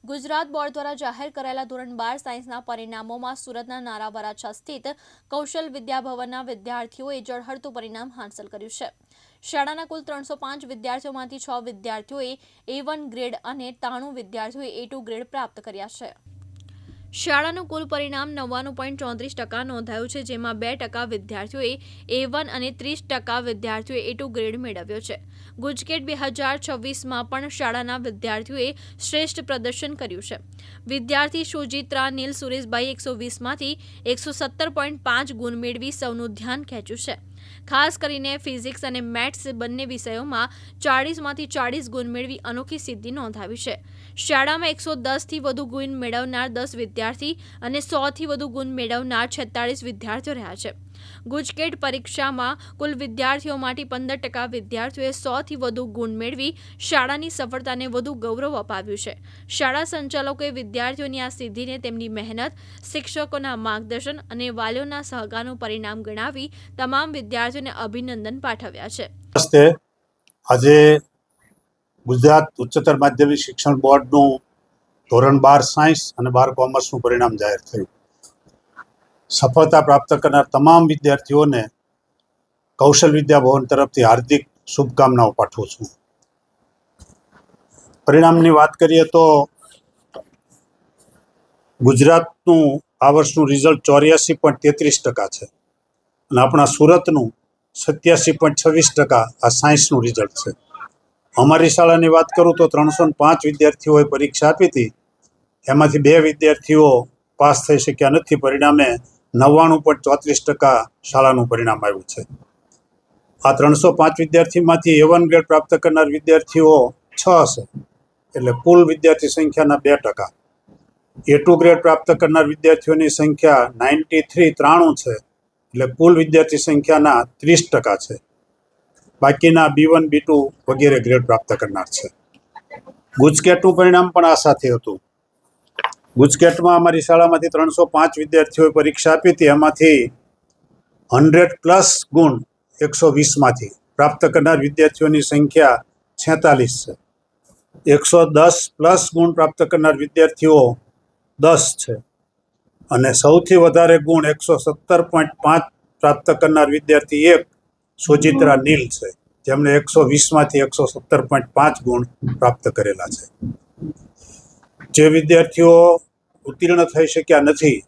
Gujarat board દ્વારા જાહેર કરાયેલા ધોરણ 12 સાયન્સના પરિણામોમાં સુરતના નારા વરાછા સ્થિત કૌશલ વિદ્યાભવનના વિદ્યાર્થીઓએ ઝળહળતું પરિણામ હાંસલ કર્યું છે। શાળાના કુલ 305 વિદ્યાર્થીઓમાંથી 6 વિદ્યાર્થીઓએ A1 ગ્રેડ અને 93 વિદ્યાર્થીઓએ A2 ગ્રેડ પ્રાપ્ત કર્યા છે। શાળાનું કુલ પરિણામ 99.34% નોંધાયું છે, જેમાં 2% વિદ્યાર્થીઓએ A1 અને 30% વિદ્યાર્થીઓએ A2 ગ્રેડ મેળવ્યો છે। ગુજકેટ 2026માં પણ શાળાના વિદ્યાર્થીઓએ શ્રેષ્ઠ પ્રદર્શન કર્યું છે। વિદ્યાર્થી સુજિત્રા નીલ સુરેશભાઈ 120માંથી 117.5 ગુણ મેળવી સૌનું ધ્યાન ખેંચ્યું છે। ખાસ કરીને ફિઝિક્સ અને મેથ્સ બંને વિષયોમાં 40માંથી 40 ગુણ મેળવી અનોખી સિદ્ધિ નોંધાવી છે। શાળામાં 110થી વધુ ગુણ મેળવનાર 10 વિદ્યાર્થી અને 100થી વધુ ગુણ મેળવનાર 46 વિદ્યાર્થીઓ રહ્યા છે। ગુજકેટ પરીક્ષામાં કુલ વિદ્યાર્થીઓમાંથી 15% વિદ્યાર્થીઓએ 100થી વધુ ગુણ મેળવી શાળાની સફળતાને વધુ ગૌરવ અપાવ્યું છે। શાળા સંચાલકોએ વિદ્યાર્થીઓની આ સિદ્ધિને તેમની મહેનત, શિક્ષકોના માર્ગદર્શન અને વાલીઓના સહકારનું પરિણામ ગણાવી તમામ વિદ્યાર્થીઓને અભિનંદન પાઠવ્યા છે। નમસ્તે। આજે ગુજરાત ઉચ્ચતર માધ્યમિક શિક્ષણ બોર્ડનું ધોરણ 12 સાયન્સ અને 12 કોમર્સનું પરિણામ જાહેર થયું। સફળતા પ્રાપ્ત કરનાર તમામ વિદ્યાર્થીઓને કૌશલ વિદ્યાભવન તરફથી હાર્દિક શુભકામનાઓ પાઠવું છું। પરિણામની વાત કરીએ તો ગુજરાતનું આ વર્ષનું રિઝલ્ટ 84.33% છે અને આપણા સુરતનું 87.26% આ સાયન્સનું રિઝલ્ટ છે। અમારી શાળાની વાત કરું તો 305 વિદ્યાર્થીઓએ પરીક્ષા આપી હતી, એમાંથી 2 વિદ્યાર્થીઓ પાસ થઈ શક્યા નથી। પરિણામે 99.34% શાળાનું પરિણામ આવ્યું છે। આ 305 વિદ્યાર્થીમાંથી A1 ગ્રેડ પ્રાપ્ત કરનાર વિદ્યાર્થીઓ 6 છે, એટલે કુલ વિદ્યાર્થી સંખ્યાના 2%। A2 ગ્રેડ પ્રાપ્ત કરનાર વિદ્યાર્થીઓની સંખ્યા 93 છે, એટલે કુલ વિદ્યાર્થી સંખ્યાના 30% છે। બાકીના B1, B2 વગેરે ગ્રેડ પ્રાપ્ત કરનાર છે। ગુજકેટનું પરિણામ પણ આ સાથે હતું। ગુજકેટમાં અમારી શાળામાંથી 305 વિદ્યાર્થીઓએ પરીક્ષા આપી હતી, એમાંથી 100+ ગુણ 120માંથી પ્રાપ્ત કરનાર વિદ્યાર્થીઓની સંખ્યા 46 છે। 110+ ગુણ પ્રાપ્ત કરનાર વિદ્યાર્થીઓ 10 છે અને સૌથી વધારે ગુણ 117.5 પ્રાપ્ત કરનાર વિદ્યાર્થી એક સુજિત્રા નીલ છે, જેમણે 120માંથી 117.5 ગુણ પ્રાપ્ત કરેલા છે। જે વિદ્યાર્થીઓ ઉત્તીર્ણ થઈ શક્યા નથી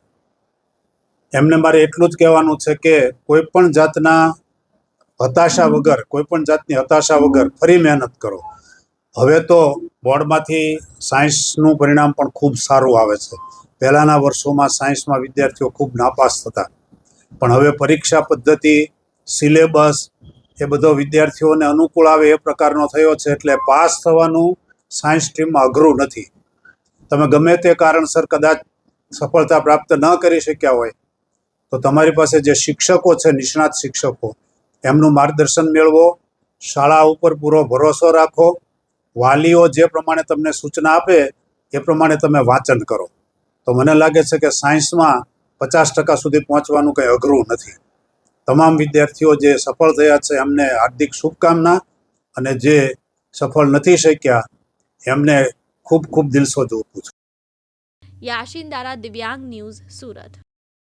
એમને મારે એટલું જ કહેવાનું છે કે કોઈ પણ જાતની હતાશા વગર ફરી મહેનત કરો। હવે તો બોર્ડમાંથી સાયન્સનું પરિણામ પણ ખૂબ સારું આવે છે। પહેલાંના વર્ષોમાં સાયન્સમાં વિદ્યાર્થીઓ ખૂબ નાપાસ થતા, પણ હવે પરીક્ષા પદ્ધતિ, સિલેબસ એ બધો વિદ્યાર્થીઓને અનુકૂળ આવે એ પ્રકારનો થયો છે, એટલે પાસ થવાનું સાયન્સ સ્ટ્રીમમાં અઘરું નથી। તમે ગમે તે કારણસર કદાચ સફળતા પ્રાપ્ત ન કરી શક્યા હોય તો તમારી પાસે જે શિક્ષકો છે, નિષ્ણાત શિક્ષકો, એમનું માર્ગદર્શન મેળવો, શાળા ઉપર પૂરો ભરોસો રાખો, વાલીઓ જે પ્રમાણે તમને સૂચના આપે એ પ્રમાણે તમે વાંચન કરો, તો મને લાગે છે કે સાયન્સમાં 50% સુધી પહોંચવાનું કંઈ અઘરું નથી। તમામ વિદ્યાર્થીઓ જે સફળ થયા છે એમને હાર્દિક શુભકામના, અને જે સફળ નથી શક્યા એમને ખૂબ ખૂબ દિલસોજી આપું છું। યાશીન દારા, દિવ્યાંગ ન્યૂઝ, સુરત।